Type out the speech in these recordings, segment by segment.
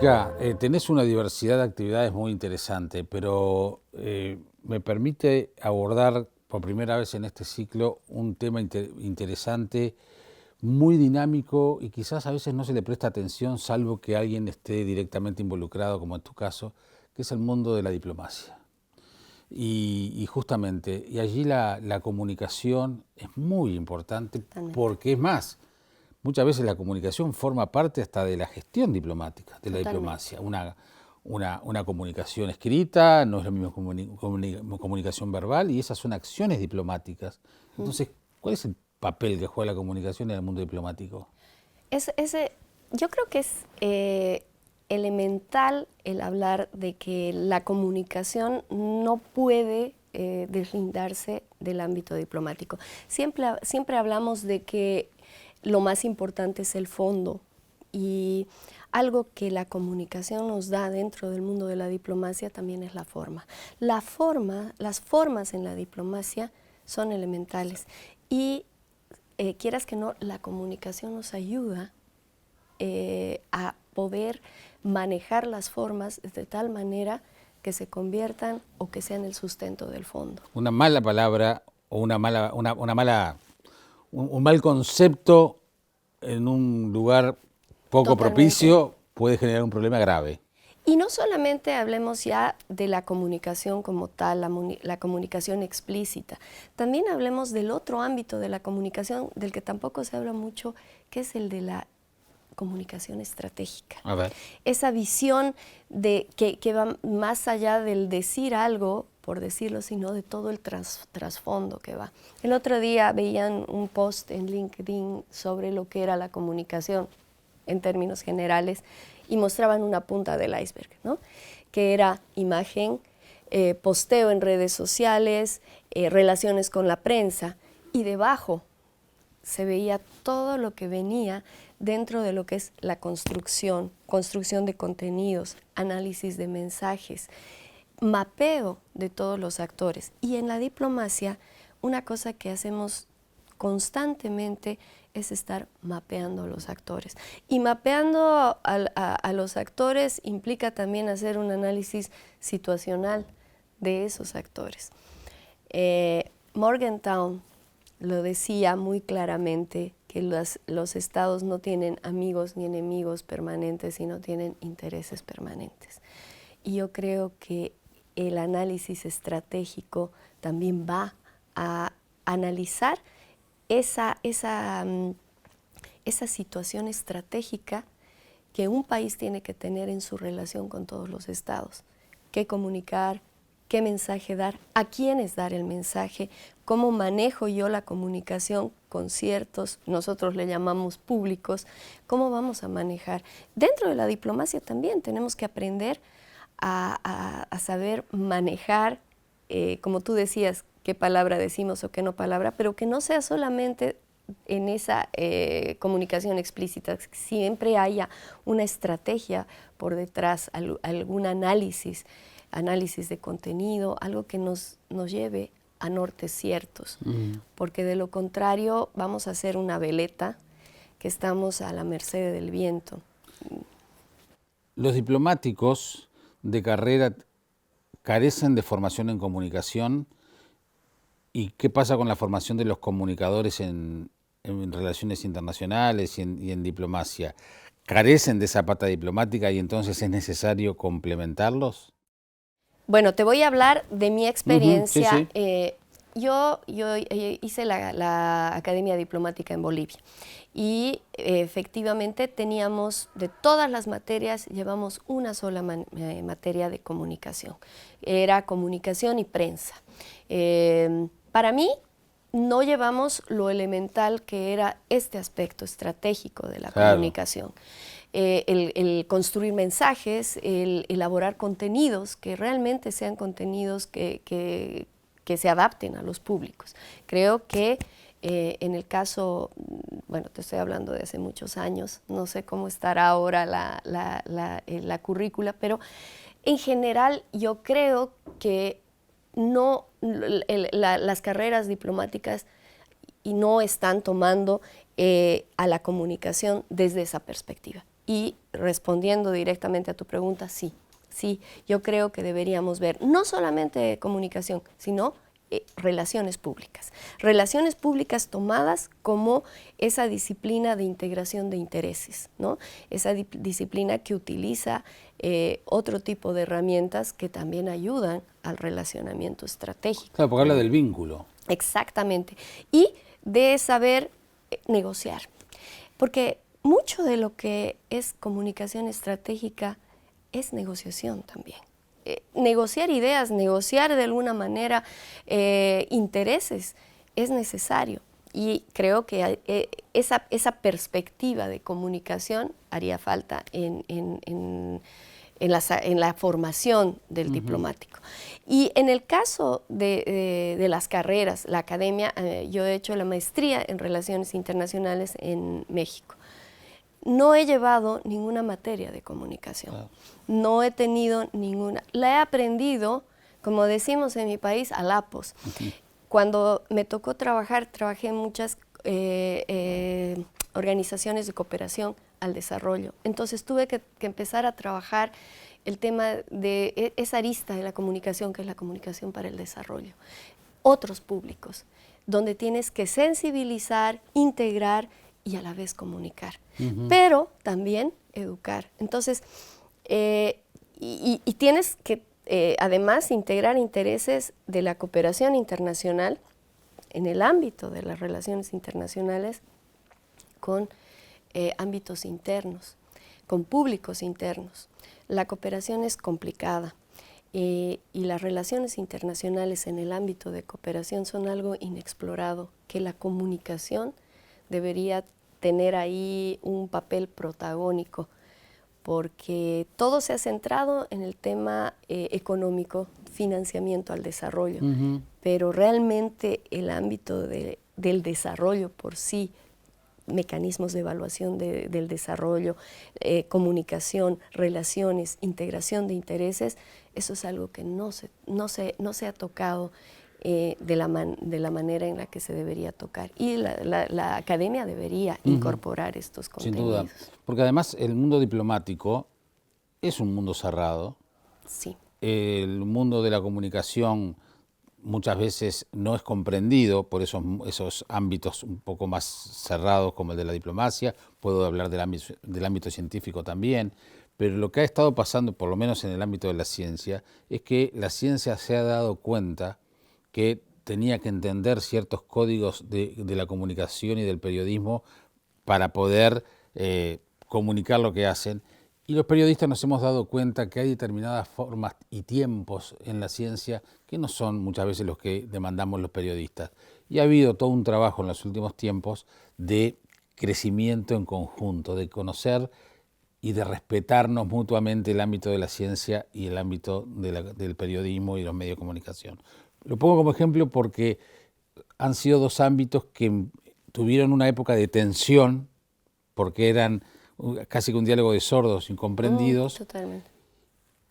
Mónica, tenés una diversidad de actividades muy interesante, pero me permite abordar por primera vez en este ciclo un tema interesante, muy dinámico y quizás a veces no se le presta atención salvo que alguien esté directamente involucrado, como en tu caso, que es el mundo de la diplomacia. Y justamente, y allí la comunicación es muy importante. Totalmente. Porque es más, muchas veces la comunicación forma parte hasta de la gestión diplomática, de la Totalmente. diplomacia. Una comunicación escrita no es lo mismo que comunicación verbal, y esas son acciones diplomáticas. Entonces, ¿cuál es el papel que juega la comunicación en el mundo diplomático? Yo creo que es elemental el hablar de que la comunicación no puede deslindarse del ámbito diplomático. Siempre hablamos de que lo más importante es el fondo, y algo que la comunicación nos da dentro del mundo de la diplomacia también es la forma. Las formas en la diplomacia son elementales, y quieras que no, la comunicación nos ayuda a poder manejar las formas de tal manera que se conviertan o que sean el sustento del fondo. Una mala palabra o un mal concepto en un lugar poco Totalmente. propicio puede generar un problema grave. Y no solamente hablemos ya de la comunicación como tal, la comunicación explícita, también hablemos del otro ámbito de la comunicación del que tampoco se habla mucho, que es el de la comunicación estratégica. A ver. Esa visión que va más allá del decir algo, por decirlo, sino de todo el trasfondo que va. El otro día veían un post en LinkedIn sobre lo que era la comunicación en términos generales, y mostraban una punta del iceberg, ¿no? Que era imagen, posteo en redes sociales, relaciones con la prensa, y debajo se veía todo lo que venía dentro de lo que es la construcción de contenidos, análisis de mensajes, mapeo de todos los actores. Y en la diplomacia, una cosa que hacemos constantemente es estar mapeando a los actores. Y mapeando a los actores implica también hacer un análisis situacional de esos actores. Morgenthau lo decía muy claramente, que los estados no tienen amigos ni enemigos permanentes, sino tienen intereses permanentes. Y yo creo que el análisis estratégico también va a analizar esa situación estratégica que un país tiene que tener en su relación con todos los estados. Qué comunicar, qué mensaje dar, a quiénes dar el mensaje, cómo manejo yo la comunicación con ciertos, nosotros le llamamos públicos, cómo vamos a manejar. Dentro de la diplomacia también tenemos que aprender a saber manejar, como tú decías, qué palabra decimos o qué no palabra, pero que no sea solamente en esa comunicación explícita, siempre haya una estrategia por detrás, algún análisis de contenido, algo que nos lleve a nortes ciertos, porque de lo contrario vamos a ser una veleta que estamos a la merced del viento. Los diplomáticos de carrera carecen de formación en comunicación. ¿Y qué pasa con la formación de los comunicadores en relaciones internacionales y en diplomacia? ¿Carecen de esa pata diplomática y entonces es necesario complementarlos? Bueno, te voy a hablar de mi experiencia. Sí. Yo hice la Academia Diplomática en Bolivia, y efectivamente teníamos, de todas las materias, llevamos una sola materia de comunicación. Era comunicación y prensa. Para mí, no llevamos lo elemental que era este aspecto estratégico de la comunicación. El construir mensajes, el elaborar contenidos que realmente sean contenidos que se adapten a los públicos. Creo que en el caso, bueno, te estoy hablando de hace muchos años, no sé cómo estará ahora la currícula, pero en general yo creo que no, las carreras diplomáticas y no están tomando a la comunicación desde esa perspectiva. Y respondiendo directamente a tu pregunta, sí. Sí, yo creo que deberíamos ver no solamente comunicación, sino relaciones públicas. Relaciones públicas tomadas como esa disciplina de integración de intereses, ¿no? Esa disciplina que utiliza otro tipo de herramientas que también ayudan al relacionamiento estratégico. Claro, porque habla del vínculo. Exactamente. Y de saber negociar. Porque mucho de lo que es comunicación estratégica es negociación también. Negociar ideas, negociar de alguna manera intereses es necesario. Y creo que esa perspectiva de comunicación haría falta en la formación del diplomático. Y en el caso de las carreras, la academia, yo he hecho la maestría en Relaciones Internacionales en México. No he llevado ninguna materia de comunicación. Claro. No he tenido ninguna. La he aprendido, como decimos en mi país, a lapos. Cuando me tocó trabajar, trabajé en muchas organizaciones de cooperación al desarrollo. Entonces tuve que empezar a trabajar el tema de esa arista de la comunicación, que es la comunicación para el desarrollo. Otros públicos, donde tienes que sensibilizar, integrar y a la vez comunicar, pero también educar. Entonces, y tienes que además integrar intereses de la cooperación internacional en el ámbito de las relaciones internacionales con ámbitos internos, con públicos internos. La cooperación es complicada y las relaciones internacionales en el ámbito de cooperación son algo inexplorado, que la comunicación debería tener ahí un papel protagónico, porque todo se ha centrado en el tema económico, financiamiento al desarrollo, pero realmente el ámbito del desarrollo por sí, mecanismos de evaluación del desarrollo, comunicación, relaciones, integración de intereses, eso es algo que no se ha tocado de la manera en la que se debería tocar. Y la academia debería incorporar estos contenidos. Sin duda, porque además el mundo diplomático es un mundo cerrado. Sí. El mundo de la comunicación muchas veces no es comprendido por esos ámbitos un poco más cerrados como el de la diplomacia. Puedo hablar del ámbito científico también. Pero lo que ha estado pasando, por lo menos en el ámbito de la ciencia, es que la ciencia se ha dado cuenta que tenía que entender ciertos códigos de la comunicación y del periodismo para poder comunicar lo que hacen. Y los periodistas nos hemos dado cuenta que hay determinadas formas y tiempos en la ciencia que no son muchas veces los que demandamos los periodistas. Y ha habido todo un trabajo en los últimos tiempos de crecimiento en conjunto, de conocer y de respetarnos mutuamente el ámbito de la ciencia y el ámbito del periodismo y los medios de comunicación. Lo pongo como ejemplo porque han sido dos ámbitos que tuvieron una época de tensión, porque eran casi que un diálogo de sordos incomprendidos. Totalmente.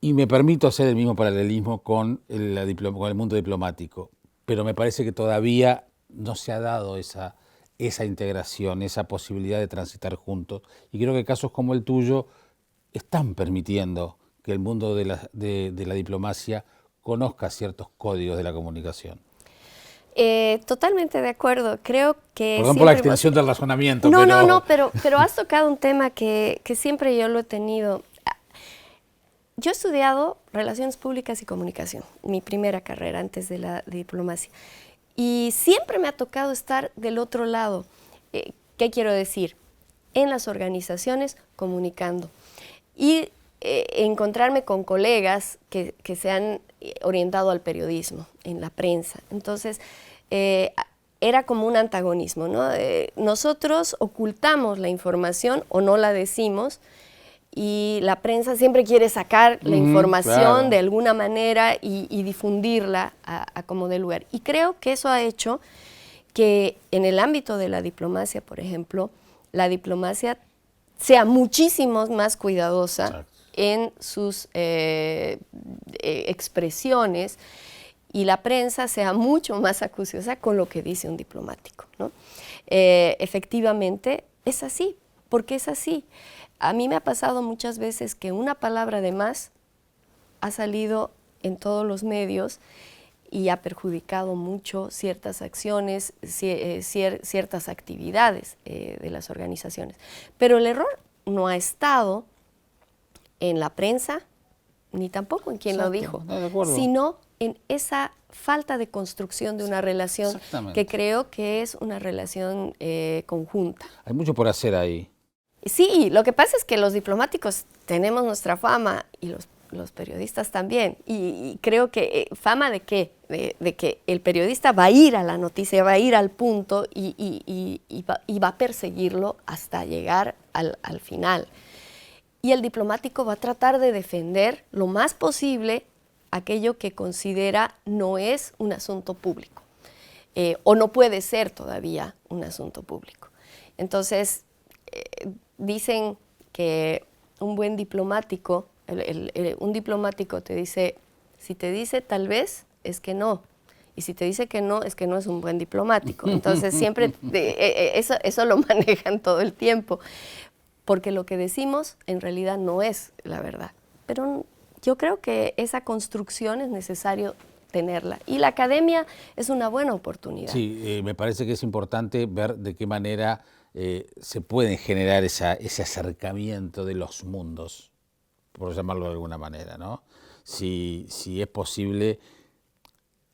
Y me permito hacer el mismo paralelismo con el mundo diplomático, pero me parece que todavía no se ha dado esa integración, esa posibilidad de transitar juntos. Y creo que casos como el tuyo están permitiendo que el mundo de la diplomacia conozca ciertos códigos de la comunicación. Totalmente de acuerdo. Creo que... Perdón por la extensión del razonamiento. No, pero has tocado un tema que siempre yo lo he tenido. Yo he estudiado Relaciones Públicas y Comunicación, mi primera carrera antes de la diplomacia. Y siempre me ha tocado estar del otro lado. ¿Qué quiero decir? En las organizaciones comunicando. Y encontrarme con colegas que se han orientado al periodismo, en la prensa. Entonces, era como un antagonismo, ¿no? Nosotros ocultamos la información o no la decimos, y la prensa siempre quiere sacar la información claro, de alguna manera y difundirla a como dé lugar. Y creo que eso ha hecho que en el ámbito de la diplomacia, por ejemplo, la diplomacia sea muchísimo más cuidadosa. Exacto. En sus expresiones, y la prensa sea mucho más acuciosa con lo que dice un diplomático, ¿no? Efectivamente es así, porque es así. A mí me ha pasado muchas veces que una palabra de más ha salido en todos los medios y ha perjudicado mucho ciertas acciones, ciertas actividades de las organizaciones. Pero el error no ha estado en la prensa, ni tampoco en quien lo dijo, sino en esa falta de construcción de una relación que creo que es una relación conjunta. Hay mucho por hacer ahí. Sí, lo que pasa es que los diplomáticos tenemos nuestra fama y los periodistas también. Y creo que, ¿fama de qué? De que el periodista va a ir a la noticia, va a ir al punto y va a perseguirlo hasta llegar al final. Y el diplomático va a tratar de defender lo más posible aquello que considera no es un asunto público o no puede ser todavía un asunto público. Entonces, dicen que un buen diplomático, un diplomático te dice, si te dice tal vez, es que no. Y si te dice que no, es que no es un buen diplomático. Entonces, siempre eso lo manejan todo el tiempo. Porque lo que decimos en realidad no es la verdad. Pero yo creo que esa construcción es necesario tenerla. Y la academia es una buena oportunidad. Sí, me parece que es importante ver de qué manera se puede generar ese acercamiento de los mundos, por llamarlo de alguna manera, ¿no? Si es posible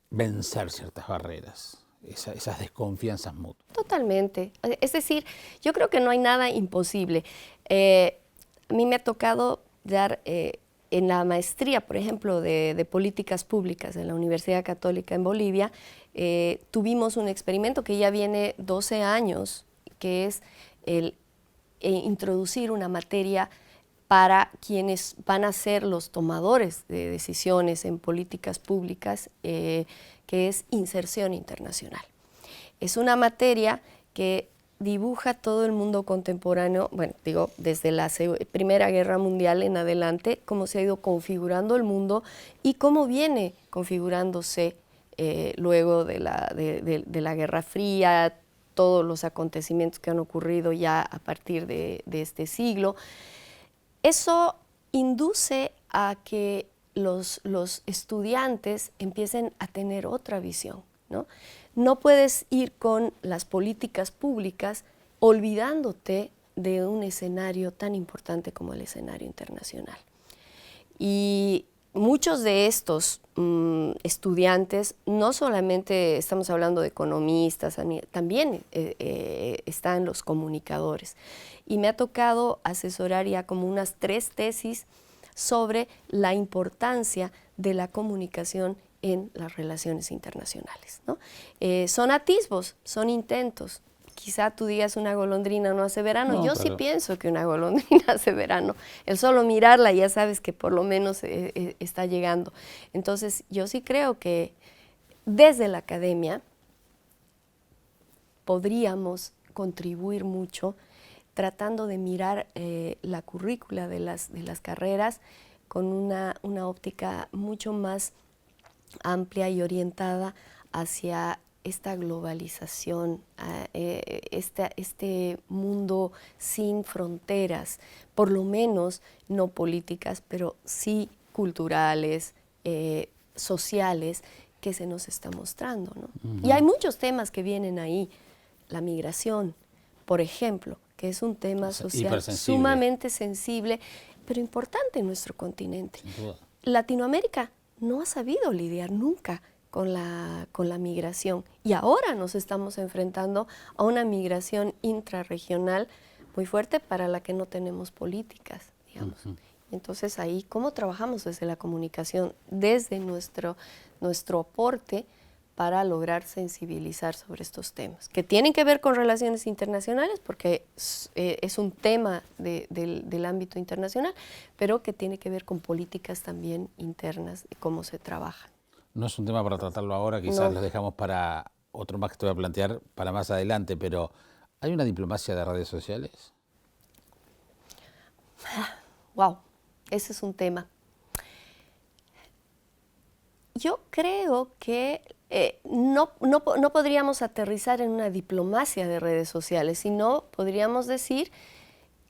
vencer ciertas barreras. Esas desconfianzas mutuas. Totalmente. Es decir, yo creo que no hay nada imposible. A mí me ha tocado dar en la maestría, por ejemplo, de políticas públicas en la Universidad Católica en Bolivia, tuvimos un experimento que ya viene 12 años, que es el introducir una materia para quienes van a ser los tomadores de decisiones en políticas públicas, que es inserción internacional. Es una materia que dibuja todo el mundo contemporáneo, bueno, digo, desde la Primera Guerra Mundial en adelante, cómo se ha ido configurando el mundo y cómo viene configurándose luego de la Guerra Fría, todos los acontecimientos que han ocurrido ya a partir de este siglo. Eso induce a que los estudiantes empiecen a tener otra visión, ¿no? No puedes ir con las políticas públicas olvidándote de un escenario tan importante como el escenario internacional. Y muchos de estos estudiantes, no solamente estamos hablando de economistas, también están los comunicadores. Y me ha tocado asesorar ya como unas 3 tesis sobre la importancia de la comunicación en las relaciones internacionales, ¿no? Son atisbos, son intentos. Quizá tú digas una golondrina no hace verano. No, yo sí pienso que una golondrina hace verano. El solo mirarla ya sabes que por lo menos está llegando. Entonces yo sí creo que desde la academia podríamos contribuir mucho tratando de mirar la currícula de las carreras con una óptica mucho más amplia y orientada hacia esta globalización, este mundo sin fronteras, por lo menos no políticas, pero sí culturales, sociales, que se nos está mostrando, ¿no? Y hay muchos temas que vienen ahí. La migración, por ejemplo, que es un tema social sumamente sensible, pero importante en nuestro continente. Latinoamérica no ha sabido lidiar nunca con la migración y ahora nos estamos enfrentando a una migración intrarregional muy fuerte para la que no tenemos políticas, digamos. Entonces ahí, ¿cómo trabajamos desde la comunicación, desde nuestro aporte para lograr sensibilizar sobre estos temas, que tienen que ver con relaciones internacionales, porque es un tema del ámbito internacional, pero que tiene que ver con políticas también internas y cómo se trabaja? No es un tema para tratarlo ahora, quizás lo dejamos para otro más que te voy a plantear para más adelante, pero ¿hay una diplomacia de redes sociales? Wow, ese es un tema. Yo creo que no podríamos aterrizar en una diplomacia de redes sociales, sino podríamos decir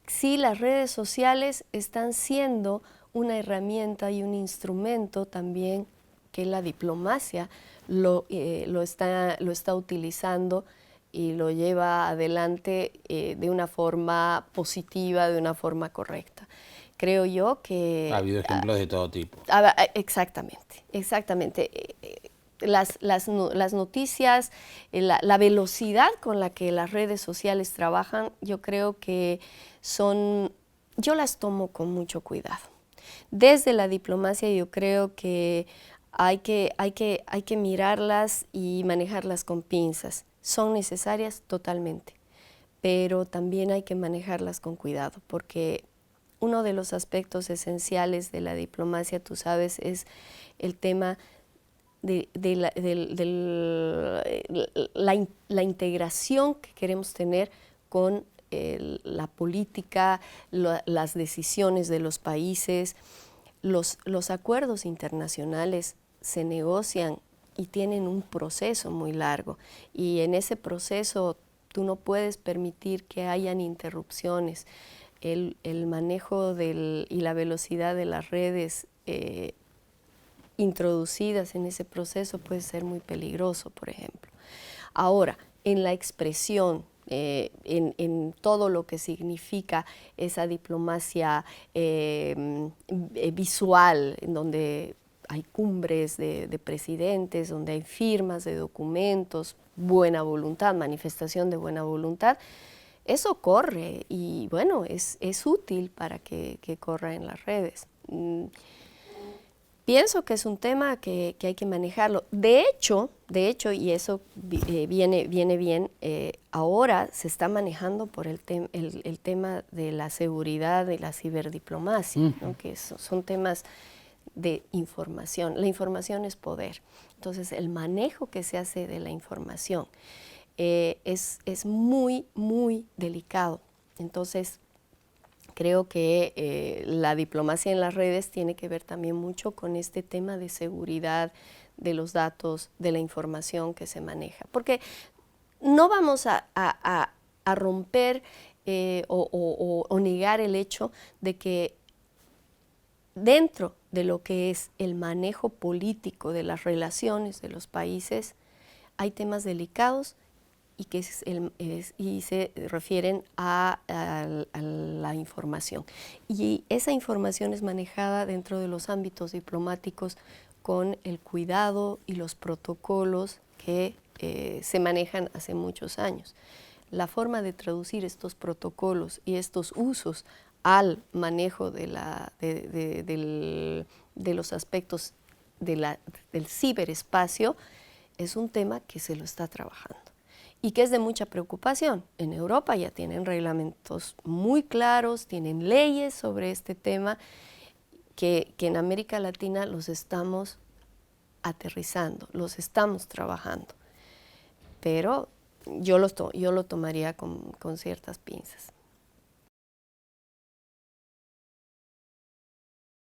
sí, las redes sociales están siendo una herramienta y un instrumento también que la diplomacia lo está utilizando y lo lleva adelante de una forma positiva, de una forma correcta. Creo yo que... Ha habido ejemplos de todo tipo. Exactamente, exactamente. Las noticias, la velocidad con la que las redes sociales trabajan, yo creo que yo las tomo con mucho cuidado. Desde la diplomacia yo creo que hay que mirarlas y manejarlas con pinzas. Son necesarias totalmente, pero también hay que manejarlas con cuidado, porque uno de los aspectos esenciales de la diplomacia, tú sabes, es el tema de la integración que queremos tener con la política, las decisiones de los países. Los acuerdos internacionales se negocian y tienen un proceso muy largo, y en ese proceso tú no puedes permitir que hayan interrupciones. El manejo y la velocidad de las redes introducidas en ese proceso puede ser muy peligroso, por ejemplo. Ahora, en la expresión, en todo lo que significa esa diplomacia visual, en donde hay cumbres de presidentes, donde hay firmas de documentos, buena voluntad, manifestación de buena voluntad, eso corre y bueno, es útil para que corra en las redes. Pienso que es un tema que hay que manejarlo. De hecho, y eso viene bien, ahora se está manejando por el tema de la seguridad de la ciberdiplomacia, ¿no? Que son temas de información. La información es poder. Entonces, el manejo que se hace de la información es muy, muy delicado. Entonces, creo que la diplomacia en las redes tiene que ver también mucho con este tema de seguridad de los datos, de la información que se maneja. Porque no vamos a romper o negar el hecho de que dentro de lo que es el manejo político de las relaciones de los países hay temas delicados y que se refieren a la información. Y esa información es manejada dentro de los ámbitos diplomáticos con el cuidado y los protocolos que se manejan hace muchos años. La forma de traducir estos protocolos y estos usos al manejo de los aspectos del ciberespacio es un tema que se lo está trabajando y que es de mucha preocupación. En Europa ya tienen reglamentos muy claros, tienen leyes sobre este tema que en América Latina los estamos aterrizando, los estamos trabajando. Pero yo lo tomaría con ciertas pinzas.